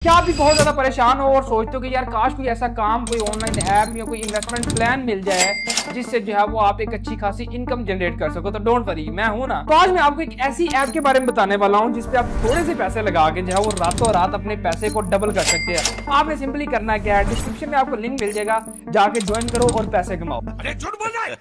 क्या आप भी बहुत ज्यादा परेशान हो और सोचते हो कि यार काश कोई ऐसा काम, कोई ऑनलाइन ऐप या कोई इन्वेस्टमेंट प्लान मिल जाए जिससे जो है वो आप एक अच्छी खासी इनकम जनरेट कर सको। तो डोंट वरी, मैं हूं ना। तो आज मैं आपको एक ऐसी ऐप के बारे में बताने वाला हूं जिसपे आप थोड़े से पैसे लगा के जो है वो रातों रात अपने पैसे को डबल कर सकते हैं। आपने सिंपली करना क्या है, डिस्क्रिप्शन में आपको लिंक मिल जाएगा, जाके ज्वाइन करो और पैसे कमाओ। अरे झूठ बोल रहा है,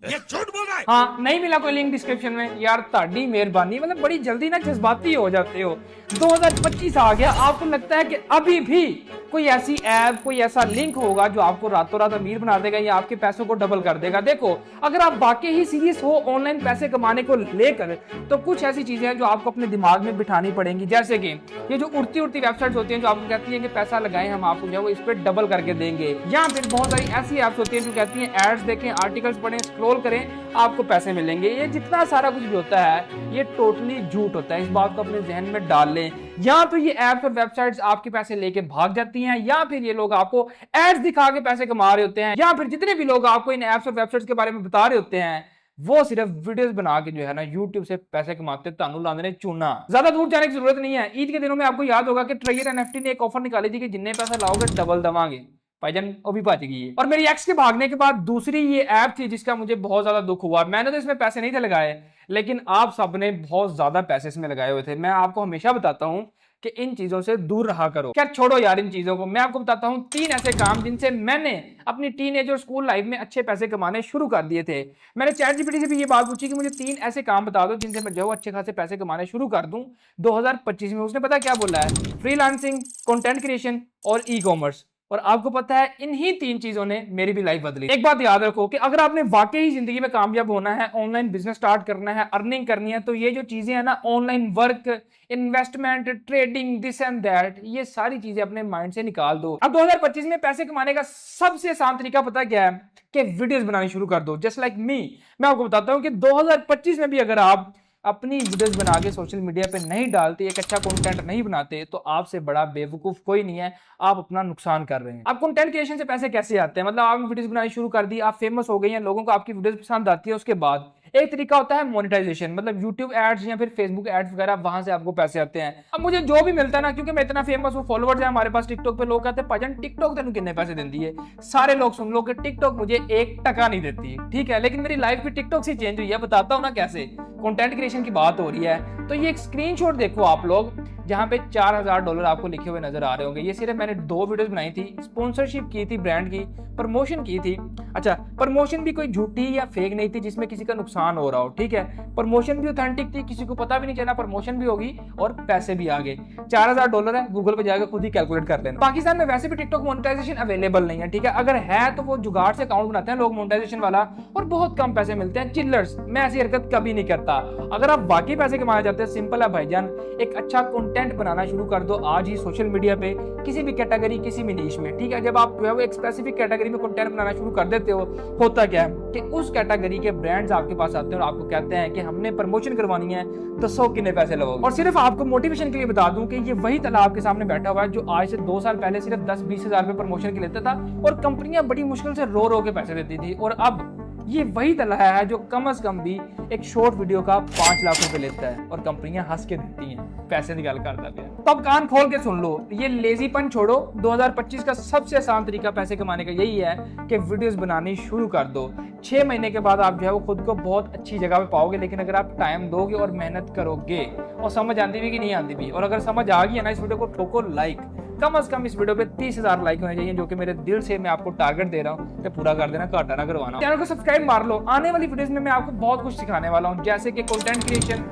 ये झूठ बोल रहा है। हाँ, नहीं मिला कोई लिंक डिस्क्रिप्शन में, यार ताड़ी मेहरबानी, मतलब बड़ी जल्दी ना जज्बाती हो जाते हो। 2025 आ गया, आपको लगता है कि अभी भी कोई ऐसी ऐप, कोई ऐसा लिंक होगा जो आपको रातों रात अमीर बना देगा या आपके पैसों को डबल कर देगा। देखो, अगर आप वाकई ही सीरियस हो ऑनलाइन पैसे कमाने को लेकर, तो कुछ ऐसी चीजें हैं जो आपको अपने दिमाग में बिठानी पड़ेंगी। जैसे कि ये जो उड़ती उड़ती वेबसाइट्स होती हैं जो आपको कहती हैं कि पैसा लगाएं, हम आपको जो है वो इस पर डबल करके देंगे। या फिर बहुत सारी ऐसी ऐप्स होती हैं जो कहती हैं एड्स देखें, आर्टिकल्स पढ़ें, स्क्रॉल करें, आपको पैसे मिलेंगे। ये जितना सारा कुछ भी होता है ये टोटली झूठ होता है, इस बात को अपने जहन में डाल लें। या तो ये ऐप्स और वेबसाइट्स आपके पैसे लेके भाग जाती हैं, या फिर ये लोग आपको एड्स दिखा के पैसे कमा रहे होते हैं, या फिर जितने भी लोग आपको इन ऐप्स और वेबसाइट्स के बारे में बता रहे होते हैं वो सिर्फ वीडियोस बना के जो है ना YouTube से पैसे कमाते। तानू लाने ने चुना। ज्यादा दूर जाने की जरूरत नहीं है। ईद के दिनों में आपको याद होगा कि ट्रेयर एनएफटी ने एक ऑफर निकाली थी कि जितने पैसा लाओगे डबल दवांगे। भाईजान वो भी बच गई है। और मेरी एक्स के भागने के बाद दूसरी ये ऐप थी जिसका मुझे बहुत ज्यादा दुख हुआ। मैंने तो इसमें पैसे नहीं थे लगाए, लेकिन आप सबने बहुत ज्यादा पैसे इसमें लगाए हुए थे। मैं आपको हमेशा बताता हूं कि इन चीजों से दूर रहा करो। क्या छोड़ो यार इन चीजों को, मैं आपको बताता हूं 3 ऐसे काम जिनसे मैंने अपनी टीनेज और स्कूल लाइफ में अच्छे पैसे कमाने शुरू कर दिए थे। मैंने चैटजीपीटी से भी ये बात पूछी कि मुझे 3 ऐसे काम बता दो जिनसे मैं जो अच्छे खासे पैसे कमाने शुरू कर दूं 2025 में। उसने पता क्या बोला है? फ्रीलांसिंग, कंटेंट क्रिएशन और ई कॉमर्स। और आपको पता है इन्हीं 3 चीजों ने मेरी भी लाइफ बदली। एक बात याद रखो कि अगर आपने वाकई ही जिंदगी में कामयाब होना है, ऑनलाइन बिजनेस स्टार्ट करना है, अर्निंग करनी है, तो ये जो चीजें हैं ना, online work, investment, trading, this and that, ये सारी चीजें अपने माइंड से निकाल दो। अब 2025 में पैसे कमाने का सबसे आसान तरीका पता क्या है? कि वीडियोस बनानी शुरू कर दो, जस्ट लाइक मी। मैं आपको बताता हूं कि 2025 में भी अगर आप अपनी वीडियोस बना के सोशल मीडिया पे नहीं डालते, एक अच्छा कंटेंट नहीं बनाते, तो आपसे बड़ा बेवकूफ कोई नहीं है। आप अपना नुकसान कर रहे हैं। अब कंटेंट क्रिएशन से पैसे कैसे आते हैं? मतलब आपने वीडियोस बनानी शुरू कर दी, आप फेमस हो गई हैं, लोगों को आपकी वीडियोस पसंद आती है, उसके बाद एक तरीका होता है मोनेटाइजेशन, मतलब यूट्यूब एड्स या फिर फेसबुक एड्स वगैरह, वहां से आपको पैसे आते हैं। अब मुझे जो भी मिलता है ना, क्योंकि मैं इतना फेमस हूँ, फॉलोवर्स है हमारे पास टिकटॉक पे, लोग कहते हैं भजन टिकटॉक तेन कितने पैसे देती है? सारे लोग सुन लो कि टिकटॉक मुझे 1 टका नहीं देती, ठीक है, लेकिन मेरी लाइफ भी टिकटॉक से चेंज हुई है। बताता हूँ ना कैसे। कंटेंट क्रिएशन की बात हो रही है तो ये एक स्क्रीनशॉट देखो आप लोग, जहां पे $4000 आपको लिखे हुए नजर आ रहे होंगे। ये सिर्फ मैंने 2 वीडियोस बनाई थी, स्पॉन्सरशिप की थी, ब्रांड की प्रमोशन की थी। अच्छा, प्रमोशन भी कोई झूठी या फेक नहीं थी जिसमें किसी का नुकसान हो रहा हो, ठीक है। प्रमोशन भी ऑथेंटिक थी, किसी को पता भी नहीं चला, प्रमोशन भी होगी और पैसे भी आ गए। $4000 है, गूगल पे जाकर खुद ही कैलकुलेट कर लेना। पाकिस्तान में वैसे भी टिकटॉक मोनेटाइजेशन अवेलेबल नहीं है, ठीक है। अगर है तो वो जुगाड़ से अकाउंट बनाते हैं लोग मोनेटाइजेशन वाला, और बहुत कम पैसे मिलते हैं, चिल्लर्स। मैं ऐसी हरकत कभी नहीं करता। अगर आप वाकई पैसे कमाना चाहते हैं, सिंपल है भाईजान, एक अच्छा कंटेंट बनाना शुरू कर दो आज ही सोशल मीडिया पे, किसी भी कैटेगरी, किसी भी नीश में, ठीक है। जब आप जो है वो एक स्पेसिफिक कैटेगरी में कंटेंट बनाना शुरू कर देते हो, होता क्या है कि उस कैटेगरी के ब्रांड्स आपके पास आते हैं और आपको कहते हैं कि हमने प्रमोशन करवानी है, तो 100 कितने पैसे लगोगे। और सिर्फ आपको मोटिवेशन के लिए बता दूं कि ये वही तला आपके सामने बैठा हुआ है जो आज से 2 साल पहले सिर्फ 10-20 हजार रुपए प्रमोशन के लेता था और कंपनियां बड़ी मुश्किल से रो रो के पैसे देती थी। और अब ये वही तला है जो कम से कम भी एक शॉर्ट वीडियो का 5 लाख रुपए लेता है और कंपनियां हंस के देती हैं, पैसे निकाल कर देते हैं। तो अब कान खोल के सुन लो, ये लेजीपन छोड़ो। 2025 का सबसे आसान तरीका पैसे कमाने का यही है कि वीडियोस बनानी शुरू कर दो। 6 महीने के बाद आप जो है वो खुद को बहुत अच्छी जगह पे पाओगे, लेकिन अगर आप टाइम दोगे और मेहनत करोगे और समझ आती भी कि नहीं आती भी, और अगर समझ आ गई है ना, इस वीडियो को ठोको लाइक। कम से कम इस वीडियो पे 30,000 लाइक होने चाहिए, जो कि मेरे दिल से मैं आपको टारगेट दे रहा हूँ, तो पूरा कर देना, घाटा ना करवाना। चैनल को सब्सक्राइब मार लो। आने वाली वीडियोस में मैं आपको बहुत कुछ सिखाने वाला हूँ, जैसे कि content creation,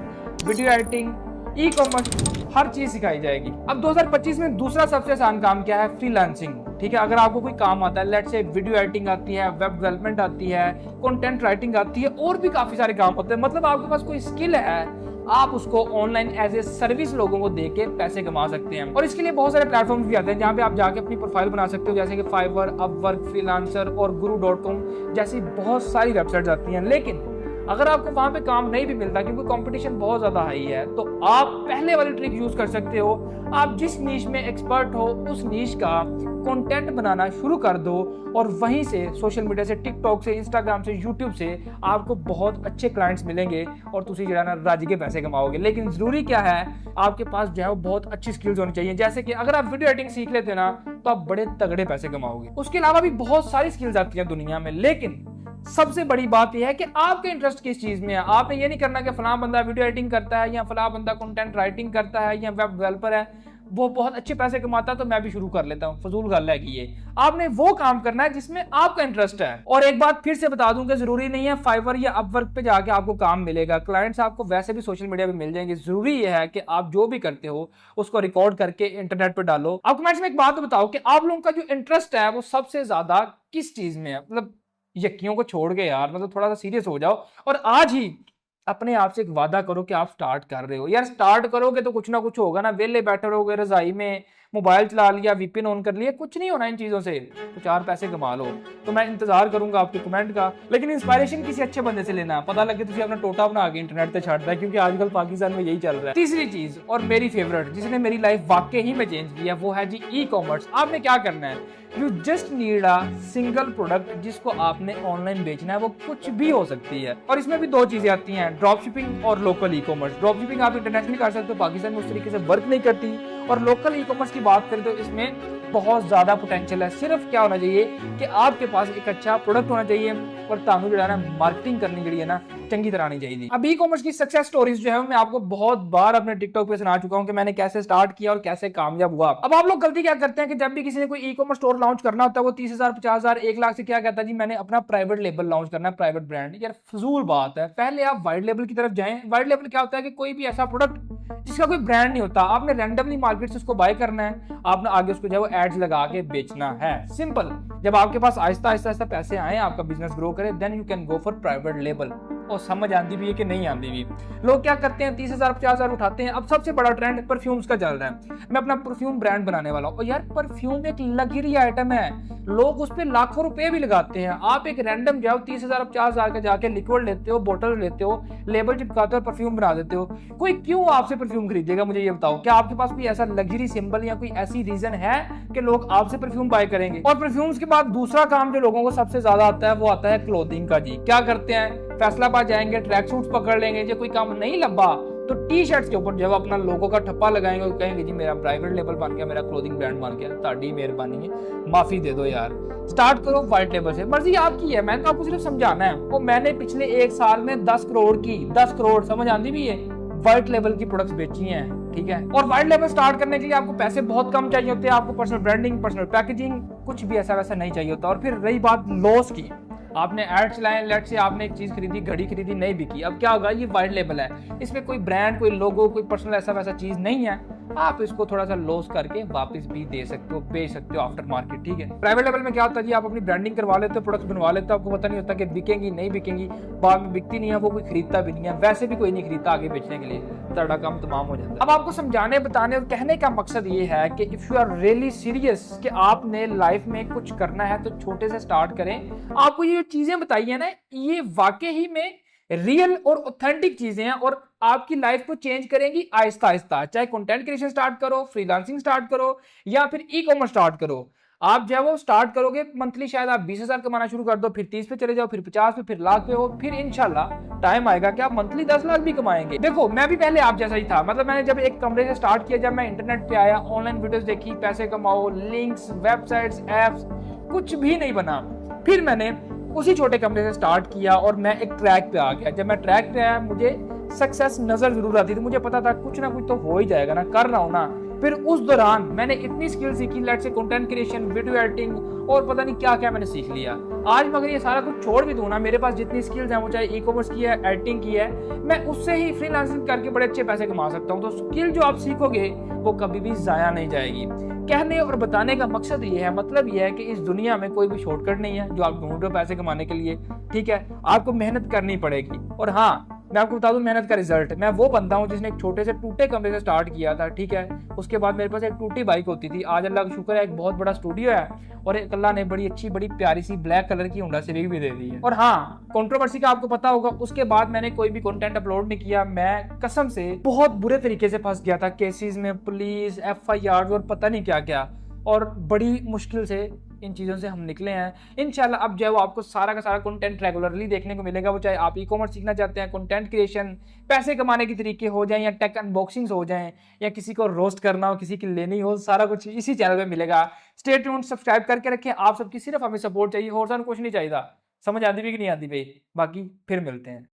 video editing, e commerce, हर चीज सिखाई जाएगी। अब 2025 में दूसरा सबसे आसान काम क्या है? फ्रीलांसिंग, ठीक है। अगर आपको कोई काम आता है, लेट्स से वीडियो एडिटिंग आती है, वेब डेवलपमेंट आती है, कंटेंट राइटिंग आती है, और भी काफी सारे काम होते हैं, मतलब आपके पास कोई स्किल है, आप उसको ऑनलाइन एज ए सर्विस लोगों को देके पैसे कमा सकते हैं। और इसके लिए बहुत सारे प्लेटफॉर्म भी आते हैं जहां पे आप जाके अपनी प्रोफाइल बना सकते हो, जैसे कि फाइवर, अपवर्क, फ्रीलांसर और guru.com जैसी बहुत सारी वेबसाइट्स आती हैं। लेकिन अगर आपको वहां पे काम नहीं भी मिलता क्योंकि कंपटीशन बहुत ज्यादा हाई है, तो आप पहले वाली ट्रिक यूज कर सकते हो। आप जिस नीश में एक्सपर्ट हो उस नीश का कंटेंट बनाना शुरू कर दो और वहीं से सोशल मीडिया से, टिकटॉक से, इंस्टाग्राम से, यूट्यूब से आपको बहुत अच्छे क्लाइंट्स मिलेंगे और तुसी जो है ना राजी के पैसे कमाओगे। लेकिन जरूरी क्या है, आपके पास जो है वो बहुत अच्छी स्किल्स होनी चाहिए। जैसे कि अगर आप वीडियो एडिटिंग सीख लेते ना तो आप बड़े तगड़े पैसे कमाओगे। उसके अलावा भी बहुत सारी स्किल्स आती हैं दुनिया में, लेकिन सबसे बड़ी बात यह है कि आपके इंटरेस्ट किस चीज में है। आपने ये नहीं करना कि फलां बंदा वीडियो एडिटिंग करता है या फलां बंदा कंटेंट राइटिंग करता है या वेब डेवलपर है, वो बहुत अच्छे पैसे कमाता है तो मैं भी शुरू कर लेता हूँ। फजूल गल है कि ये आपने वो काम करना है जिसमें आपका इंटरेस्ट है। और एक बात फिर से बता दूं कि जरूरी नहीं है फाइवर या अपवर्क पे जाके आपको काम मिलेगा। क्लाइंट्स आपको वैसे भी सोशल मीडिया पे मिल जाएंगे। जरूरी ये है कि आप जो भी करते हो उसको रिकॉर्ड करके इंटरनेट पे डालो। आप कमेंट्स में एक बात बताओ कि आप लोगों का जो इंटरेस्ट है वो सबसे ज्यादा किस चीज में है। मतलब यक्कियों को छोड़ के यार, मतलब थोड़ा सा सीरियस हो जाओ और आज ही अपने आप से एक वादा करो कि आप स्टार्ट कर रहे हो। यार स्टार्ट करोगे तो कुछ ना कुछ होगा ना। वेले बैठे रहोगे रजाई में, मोबाइल चला लिया, वीपीएन ऑन कर लिया, कुछ नहीं होना इन चीजों से। तो 4 पैसे कमा लो। तो मैं इंतजार करूंगा आपके कमेंट का, लेकिन इंस्पायरेशन किसी अच्छे बंदे से लेना। पता लगे तुझे अपना टोटा बना के इंटरनेट पे छाड़ता है, क्योंकि आजकल पाकिस्तान में यही चल रहा है। तीसरी चीज और मेरी फेवरेट जिसने मेरी लाइफ वाकई ही में चेंज किया वो है जी ई कॉमर्स। आपने क्या करना है, you just need a single product जिसको आपने ऑनलाइन बेचना है। वो कुछ भी हो सकती है और इसमें भी 2 चीजें आती हैं, ड्रॉप शिपिंग और local e commerce. Drop shipping आप इंटरनेशनली कर सकते हो, पाकिस्तान में उस तरीके से वर्क नहीं करती। और लोकल ई कॉमर्स की बात करें तो इसमें बहुत ज्यादा पोटेंशियल है। सिर्फ क्या होना चाहिए कि आपके पास एक अच्छा प्रोडक्ट होना चाहिए और तानू जो है ना मार्केटिंग करनी चाहिए ना चंगी तरह आनी चाहिए। अब ई कॉमर्स की सक्सेस स्टोरीज जो है मैं आपको बहुत बार अपने टिकटॉक पे सुना चुका हूं कि मैंने कैसे स्टार्ट किया और कैसे कामयाब हुआ। अब आप लोग गलती क्या करते हैं कि जब भी किसी ने कोई ई कॉमर्स स्टोर लॉन्च करना होता है वो 30,000, 50,000, 1 लाख से क्या कहता है जी मैंने अपना प्राइवेट लेबल लॉन्च करना है, प्राइवेट ब्रांड। यार फजूल बात है। पहले आप वाइट लेबल की तरफ जाएं। वाइट लेबल क्या होता है कि कोई भी ऐसा प्रोडक्ट जिसका कोई ब्रांड नहीं होता, आपने रैंडमली मार्केट से उसको बाय करना है, आपने आगे उसको जो है वो एड्स लगा के बेचना है। सिंपल। जब आपके पास आहिस्ता आहिस्ता पैसे आए, आपका बिजनेस ग्रो करे, then you can go for private label. और समझ आती भी है कि नहीं आती भी। लोग क्या करते हैं 30,000, 50,000 उठाते हैं। अब सबसे बड़ा ट्रेंड परफ्यूम्स का चल रहा है। मैं अपना परफ्यूम ब्रांड बनाने वाला हूँ। और यार परफ्यूम एक लग्जरी आइटम है, लोग उस पर लाखों रुपए भी लगाते हैं। आप एक रैंडम जाओ 30,000, 50,000 का जाके लिक्विड लेते हो, बोतल लेते हो, लेबल चिपकाते हो, परफ्यूम बना देते हो। कोई क्यों आपसे परफ्यूम खरीदेगा, मुझे ये बताओ। क्या आपके पास कोई ऐसा लग्जरी सिंबल या कोई ऐसी रीजन है कि लोग आपसे परफ्यूम बाय करेंगे? और परफ्यूम्स के बाद दूसरा काम जो लोगों को सबसे ज्यादा आता है वो आता है क्लोथिंग का। जी क्या करते हैं, फैसलाबाद जाएंगे, ट्रैक सूट्स पकड़ लेंगे, जो कोई काम नहीं लंबा तो टी शर्ट्स के ऊपर जब अपना लोगो का ठप्पा लगाएंगे और कहेंगे जी मेरा प्राइवेट लेबल बन गया, मेरा क्लोथिंग ब्रांड बन गया। ताड़ी मेहरबानी है, माफी दे दो यार। स्टार्ट करो व्हाइट लेबल से, मर्जी आपकी है, मैंने तो आपको सिर्फ समझाना है। और मैंने पिछले 1 साल में 10 करोड़ समझ आती भी है व्हाइट लेबल की प्रोडक्ट्स बेची हैं, ठीक है। और व्हाइट लेबल स्टार्ट करने के लिए आपको पैसे बहुत कम चाहिए होते हैं। आपको पर्सनल ब्रांडिंग, पर्सनल पैकेजिंग, कुछ भी ऐसा वैसा नहीं चाहिए होता। और फिर रही बात लॉस की, आपने एड चलाए, लेट से आपने एक चीज खरीदी, घड़ी खरीदी, नहीं बिकी, अब क्या होगा, ये व्हाइट लेबल है, इसमें कोई ब्रांड, कोई लोगो, कोई पर्सनल ऐसा वैसा चीज नहीं है। आप इसको थोड़ा सा लॉस करके वापस भी दे सकते हो, बेच सकते हो आफ्टर मार्केट, ठीक है। प्राइवेट लेवल में क्या होता है जी, आप अपनी ब्रांडिंग करवा लेते हो, प्रोडक्ट बनवा लेते हो, आपको पता नहीं होता कि बिकेंगी नहीं बिकेंगी, बाद में बिकती नहीं है, वो कोई खरीदता भी नहीं है, वैसे भी कोई नहीं खरीदता आगे बेचने के लिए, ਤੁਹਾਡਾ काम तमाम हो जाता है। अब आपको समझाने, बताने और कहने का मकसद ये है कि if you are really serious कि आपने लाइफ में कुछ करना है तो छोटे से स्टार्ट करें। आपको ये चीजें बताई है ना, ये वाकई ही में रियल और ऑथेंटिक चीजें हैं और आपकी लाइफ को चेंज करेंगी आहिस्ता आहिस्ता। चाहे कंटेंट क्रिएशन स्टार्ट करो, फ्रीलांसिंग स्टार्ट करो या फिर ई कॉमर्स स्टार्ट करो। आप जो है वो स्टार्ट करोगे मंथली, शायद आप 20,000 कमाना शुरू कर दो, फिर 30 पे चले जाओ, फिर 50 पे, फिर लाख पे हो, फिर इंशाल्लाह टाइम आएगा कि आप मंथली 10 लाख भी कमाएंगे। देखो मैं भी पहले आप जैसा ही था। मतलब मैंने जब एक कमरे से स्टार्ट किया, जब मैं इंटरनेट पे आया, ऑनलाइन वीडियोस देखी, पैसे कमाओ, लिंक्स, वेबसाइट्स, एप्स, कुछ भी नहीं बना। फिर मैंने उसी छोटे कमरे से स्टार्ट किया और मैं एक ट्रैक पे आ गया। जब मैं ट्रैक पे आया, मुझे सक्सेस नजर जरूर आती थी, मुझे पता था कुछ ना कुछ तो हो ही जाएगा ना, कर रहा हूं ना। फिर उस दौरान मैंने इतनी स्किल सीखी, लेट से कंटेंट क्रिएशन, वीडियो एडिटिंग और पता नहीं क्या क्या मैंने सीख लिया। आज मैं अगर ये सारा कुछ छोड़ भी दूं ना, मेरे पास जितनी स्किल्स हैं, वो चाहे ई कॉमर्स की है, एडिटिंग की है, मैं उससे ही फ्रीलांसिंग करके बड़े अच्छे पैसे कमा सकता हूं। तो स्किल जो आप सीखोगे वो कभी भी जाया नहीं जाएगी। कहने और बताने का मकसद ये है, मतलब ये है कि इस दुनिया में कोई भी शॉर्टकट नहीं है जो आप ढूंढ रहे हो पैसे कमाने के लिए, ठीक है। आपको मेहनत करनी पड़ेगी। और हाँ, मैं आपको बता दूं मेहनत का रिजल्ट, मैं वो बंदा हूँ जिसने एक छोटे से टूटे कमरे से स्टार्ट किया था, ठीक है। उसके बाद मेरे पास एक टूटी बाइक होती थी, आज अल्लाह का शुक्र है एक बहुत बड़ा स्टूडियो है और एक अल्लाह ने बड़ी अच्छी बड़ी प्यारी सी ब्लैक कलर की होंडा सिविक भी दे दी है। और हाँ, कंट्रोवर्सी का आपको पता होगा, उसके बाद मैंने कोई भी कंटेंट अपलोड नहीं किया। मैं कसम से बहुत बुरे तरीके से फंस गया था केसेस में, पुलिस, FIR और पता नहीं क्या क्या, और बड़ी मुश्किल से इन चीज़ों से हम निकले हैं। इंशाल्लाह अब जो है वो आपको सारा का सारा कंटेंट रेगुलरली देखने को मिलेगा, वो चाहे आप ई-कॉमर्स सीखना चाहते हैं, कंटेंट क्रिएशन, पैसे कमाने के तरीके हो जाएं, या टेक अनबॉक्सिंग्स हो जाएं, या किसी को रोस्ट करना हो, किसी की लेनी हो, सारा कुछ इसी चैनल पे मिलेगा। स्टे ट्यून्ड, सब्सक्राइब करके रखें। आप सबकी सिर्फ हमें सपोर्ट चाहिए और कुछ नहीं चाहिए। समझ आती भी कि नहीं आती भाई? बाकी फिर मिलते हैं।